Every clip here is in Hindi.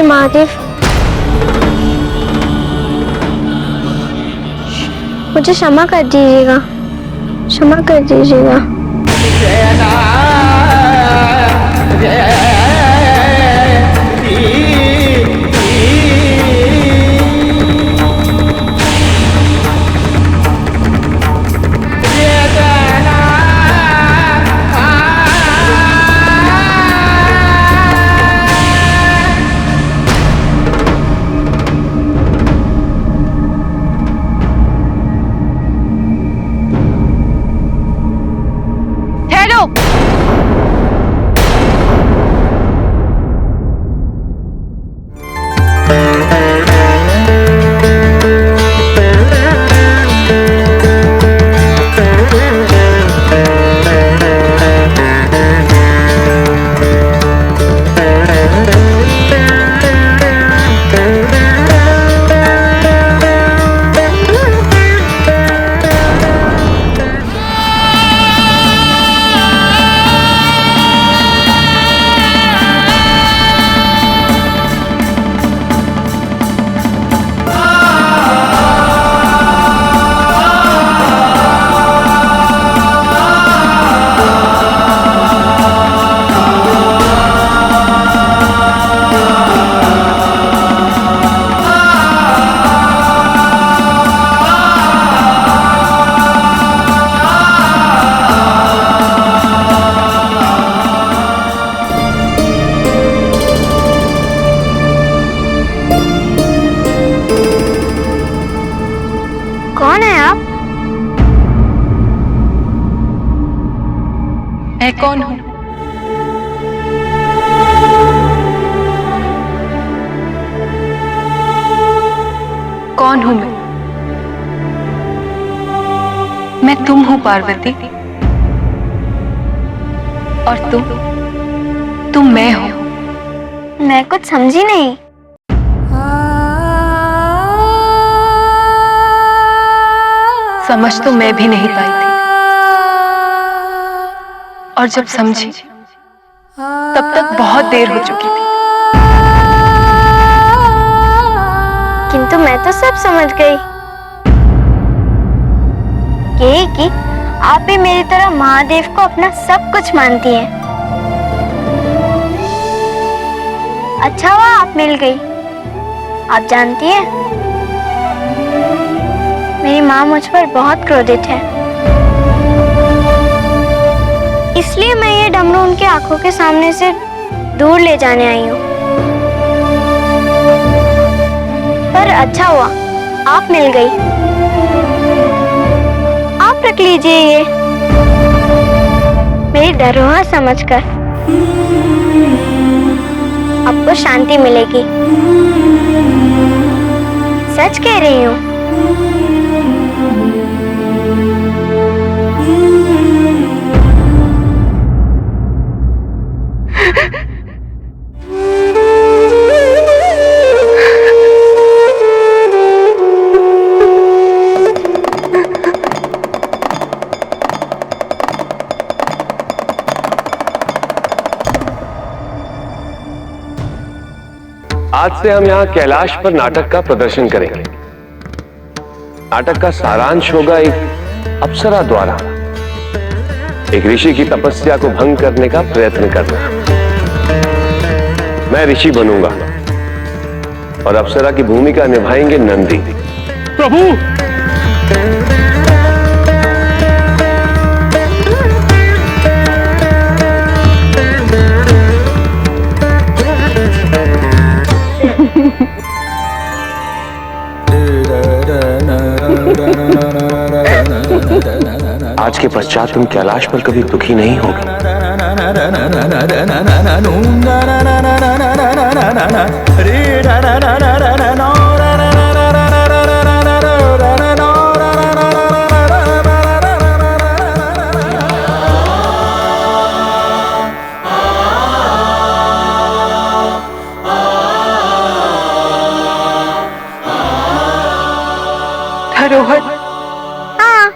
महादेव, मुझे क्षमा कर दीजिएगा, क्षमा कर दीजिएगा। कौन है आप? मैं कौन हूँ? कौन हूँ मैं? मैं तुम हूँ पार्वती, और तुम मैं हो। मैं कुछ समझी नहीं। समझ तो मैं भी नहीं पाई थी, और जब समझी तब तक बहुत देर हो चुकी थी। किंतु मैं तो सब समझ गई। ये कि आप भी मेरी तरह महादेव को अपना सब कुछ मानती हैं। अच्छा हुआ आप मिल गई। आप जानती हैं, मेरी माँ मुझ पर बहुत क्रोधित है, इसलिए मैं ये डमरू उनकी आंखों के सामने से दूर ले जाने आई हूँ। पर अच्छा हुआ आप मिल गई। आप रख लीजिए ये मेरी धरोहर समझकर, आपको शांति मिलेगी। सच कह रही हूँ। आज से हम यहाँ कैलाश पर नाटक का प्रदर्शन करेंगे। नाटक का सारांश होगा एक अप्सरा द्वारा एक ऋषि की तपस्या को भंग करने का प्रयत्न करना। मैं ऋषि बनूंगा और अप्सरा की भूमिका निभाएंगे नंदी। प्रभु, आज के पश्चात तुम कैलाश पर कभी दुखी नहीं होगी। धरोहर, हाँ,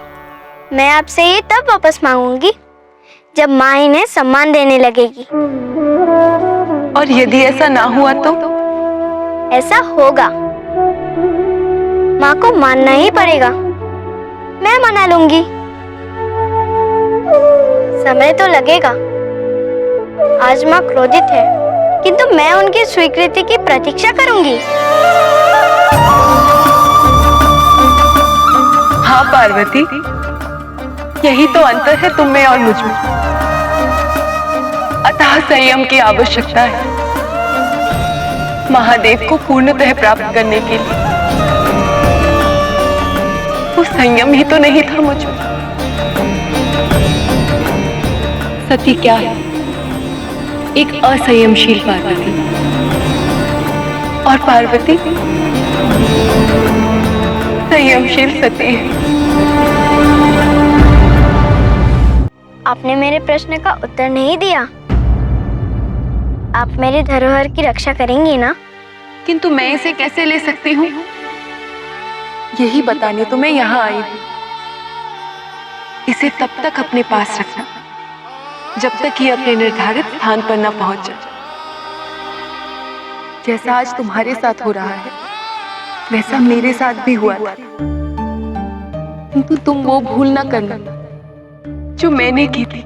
मैं आपसे ये तब वापस मांगूंगी जब माँ इन्हें सम्मान देने लगेगी। और यदि ऐसा ना हुआ तो? ऐसा होगा। माँ को मानना ही पड़ेगा। मैं मना लूंगी। समय तो लगेगा। आज माँ क्रोधित है, किंतु मैं उनकी स्वीकृति की प्रतीक्षा करूंगी। हाँ पार्वती, यही तो अंतर है तुम में और मुझ में। अतः संयम की आवश्यकता है महादेव को पूर्णतः प्राप्त करने के लिए। वो संयम ही तो नहीं था मुझ में। सती क्या है? एक असंयमशील पार्वती। और पार्वती संयमशील सती है। आपने मेरे प्रश्न का उत्तर नहीं दिया। आप मेरी धरोहर की रक्षा करेंगी ना? किंतु मैं इसे कैसे ले सकती हूँ, यही बताने तो मैं यहाँ आई हूँ। इसे तब तक अपने पास रखना जब तक ये अपने निर्धारित स्थान पर न पहुंच जाए। जैसा आज तुम्हारे साथ हो रहा है, वैसा मेरे साथ भी हुआ था। किंतु तुम वो भूल न करना जो मैंने की थी।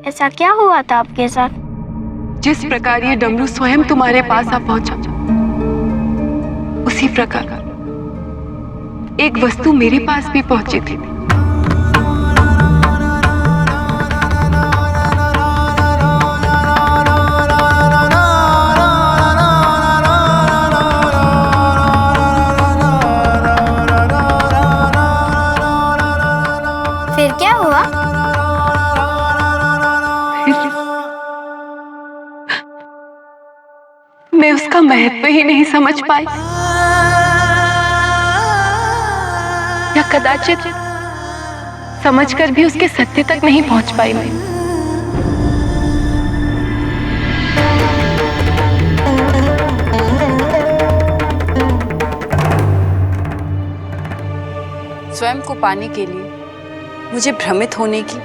ऐसा क्या हुआ था आपके साथ? जिस प्रकार ये डमरू स्वयं तुम्हारे पास आ पहुंचा, उसी प्रकार एक वस्तु मेरे पास भी पहुंची थी। फिर क्या हुआ? मैं उसका महत्व ही नहीं समझ पाई, या कदाचित समझकर भी उसके सत्य तक नहीं पहुंच पाई मैं। स्वयं को पाने के लिए मुझे भ्रमित होने की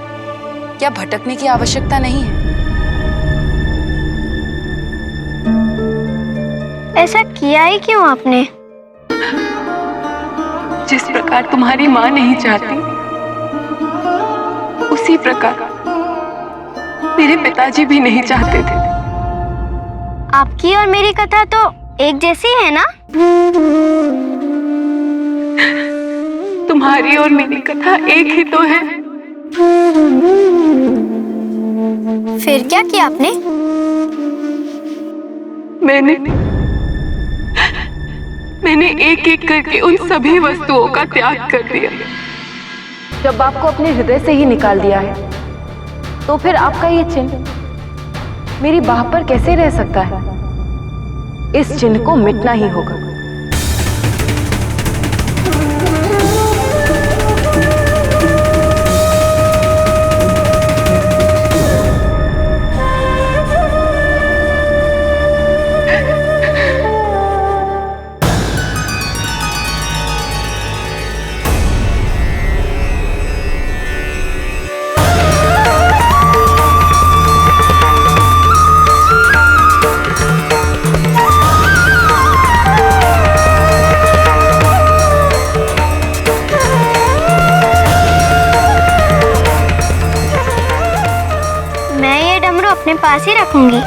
या भटकने की आवश्यकता नहीं है। ऐसा किया ही क्यों आपने? जिस प्रकार तुम्हारी माँ नहीं चाहती, उसी प्रकार मेरे पिताजी भी नहीं चाहते थे। आपकी और मेरी कथा तो एक जैसी है ना? तुम्हारी और मेरी कथा एक ही तो है। फिर क्या किया आपने? मैंने एक एक करके उन सभी वस्तुओं का त्याग कर दिया। जब आपको अपने हृदय से ही निकाल दिया है, तो फिर आपका ये चिन्ह मेरी बाह पर कैसे रह सकता है? इस चिन्ह को मिटना ही होगा। मैं ये डमरू अपने पास ही रखूंगी।